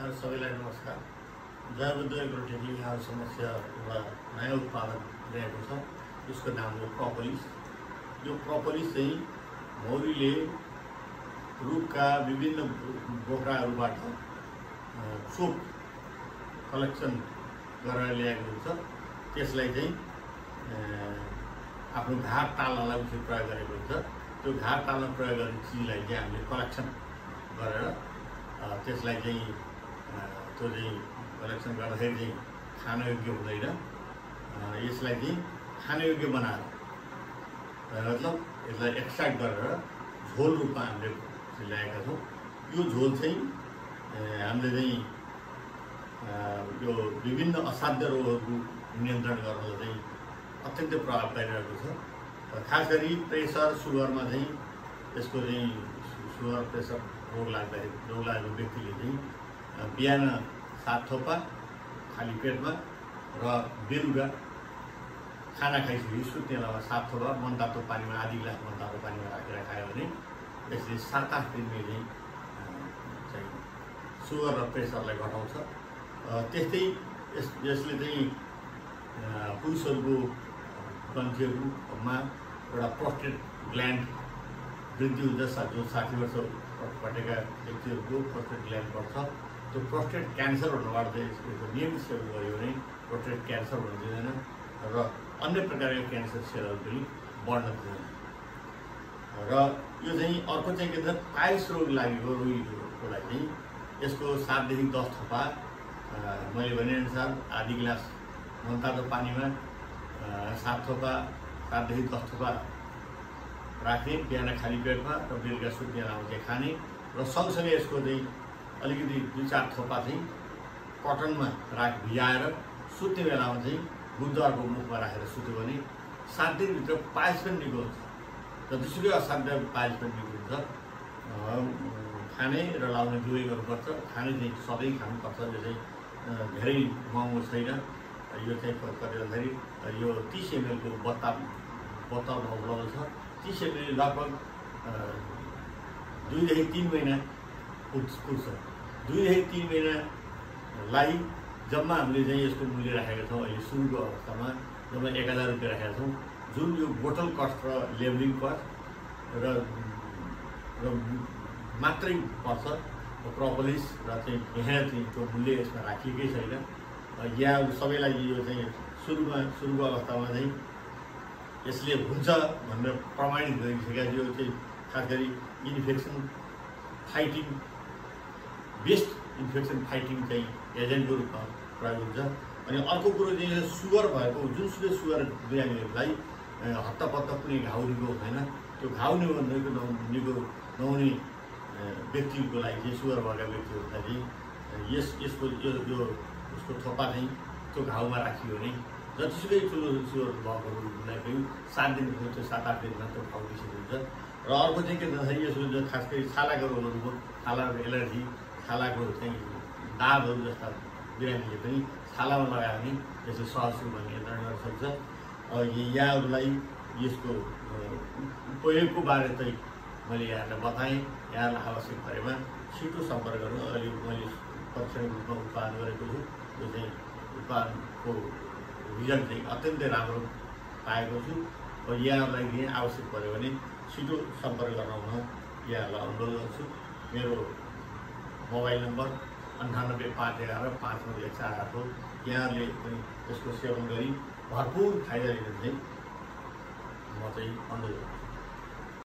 यहाँहरू सबैलाई नमस्कार। जयबुद्ध एग्रोटेकले यहाँहरू समस्या एउटा नयाँ उत्पादन ल्याएको छ, जसको नाम हो प्रोपोलिस। यो प्रोपोलिस चाहिँ मौरीले रुखका विभिन्न बोक्राहरूबाट चोप कलेक्सन गरेर ल्याएको हुन्छ। त्यसलाई चाहिँ आफ्नो घाट टाल्नलाई उसले प्रयोग गरेको हुन्छ। त्यो घाट टाल्न प्रयोग गर्ने चिजलाई चाहिँ हामीले कलेक्सन गरेर त्यसलाई चाहिँ त्यो चाहिँ कलेक्सन गर्दाखेरि चाहिँ खानयोग्य हुँदैन। यसलाई चाहिँ खानयोग्य बनाएर मतलब यसलाई एक्सट्र्याक्ट गरेर झोल रूपमा हामीले ल्याएका छौँ। यो झोल चाहिँ हामीले चाहिँ यो विभिन्न असाध्य रोगहरू नियन्त्रण गर्नलाई चाहिँ अत्यन्तै प्रभावकारी रहेको छ। खास गरी प्रेसर सुगरमा चाहिँ यसको चाहिँ सुगर प्रेसर रोग लागेको व्यक्तिले चाहिँ बिहान 7 थोपा खाली पेटमा र बेलुका खाना खाइसकेपछि सुत्ने बेलामा 7 थोपा मनतातो पानीमा आधी गिलास मनतातो पानीमा राखेर खायो भने यसले 7-8 दिनमै चाहिँ सुगर र प्रेसरलाई घटाउँछ। त्यस्तै यसले चाहिँ पुरुषहरूको गन्थीहरूमा एउटा प्रोस्टेट ग्ल्यान्ड वृद्धि हुन्छ। जो 60 वर्ष पटेका व्यक्तिहरूको प्रोस्टेट ग्ल्यान्ड बढ्छ। त्यो प्रोस्टेट क्यान्सर हुनबाट चाहिँ यसको नियमित सेवन गऱ्यो भने प्रोस्टेट क्यान्सर हुन दिँदैन र अन्य प्रकारका क्यान्सर सेलहरू पनि बढ्न दिँदैन। र यो चाहिँ अर्को चाहिँ के भन्छ, पाइल्स रोग लागेको रोगीहरूको लागि चाहिँ यसको 7 देखि 10 थोपा मैले भनेअनुसार आधी गिलास मनतातो पानीमा 7 थोपा 7 देखि 10 थोपा राख्ने बिहान खाली पेटमा र बेलुका सुत्ने बेलामा चाहिँ खाने र सँगसँगै यसको चाहिँ अलिकति 2-4 थोपा चाहिँ कटनमा भिजाएर सुत्ने बेलामा चाहिँ बुधबारको मुखमा राखेर सुत्यो भने 7 दिनभित्र पाइल्स पनि निको हुन्छ। र जसुकै असाध्य पाइल्स पनि निको हुन्छ। खाने र लाउने दुवै गर्नुपर्छ। खाने चाहिँ सधैँ खानुपर्छ। यो चाहिँ धेरै महँगो छैन। यो चाहिँ कति भन्दाखेरि यो 30 ml को बोतलमा उपलब्ध छ। 30 ml लगभग 2 देखि 3 महिना पुग्छ। 2 देखि 3 महिनालाई जम्मा हामीले चाहिँ यसको मूल्य राखेका छौँ। अहिले सुरुको अवस्थामा जम्मा 1000 रुपियाँ राखेका छौँ। जुन यो बोतल कस्ट र लेबलिङ कस्ट र मात्रै पर्छ। प्रोपोलिस र चाहिँ यहाँ चाहिँ त्यो मूल्य यसमा राखिएकै छैन। यहाँ सबैलाई यो चाहिँ सुरुको अवस्थामा चाहिँ यसले हुन्छ भनेर प्रमाणित गरिसकेका। यो चाहिँ खास गरी infection fighting best infection fighting चाहिँ एजेन्टको रूपमा प्रयोग हुन्छ। अनि अर्को कुरो चाहिँ सुगर भएको जुनसुकै सुगर बिरामीहरूलाई हत्तपत्त कुनै घाउ निको हुँदैन। त्यो घाउ निको नहुने व्यक्तिको लागि चाहिँ सुगर भएका व्यक्तिहरूलाई चाहिँ यसको उसको थोपा चाहिँ त्यो घाउमा राखियो भने जतिसुकै ठुलो सुगर भएकोहरूलाई पनि 7 दिनको त्यो 7-8 दिनमा त्यो घाउ निस्किन्छ। र अर्को चाहिँ के भन्दाखेरि यसको जो खास गरी छालाको रोगहरूको छालाको एलर्जी छालाको चाहिँ दागहरू जस्ता बिरामीले पनि छालामा लगायो भने यसले सहज रूपमा नियन्त्रण गर्न सक्छ। यहाँहरूलाई यसको उपयोगको बारे चाहिँ मैले यहाँलाई बताएँ। यहाँलाई आवश्यक परेमा छिटो सम्पर्क गर्नु। अहिले मैले परीक्षण रूपमा उत्पादन गरेको छु। यो चाहिँ उत्पादनको रिजल्ट चाहिँ अत्यन्तै राम्रो पाएको छु। र यहाँहरूलाई आवश्यक पऱ्यो भने छिटो सम्पर्क गर्न यहाँहरूलाई अनुरोध गर्छु। मेरो मोबाइल नम्बर 9851159148 हो। यहाँहरूले पनि यसको सेवन गरी भरपुर फाइदा लिन चाहिँ म चाहिँ अनुरोध गर्छु।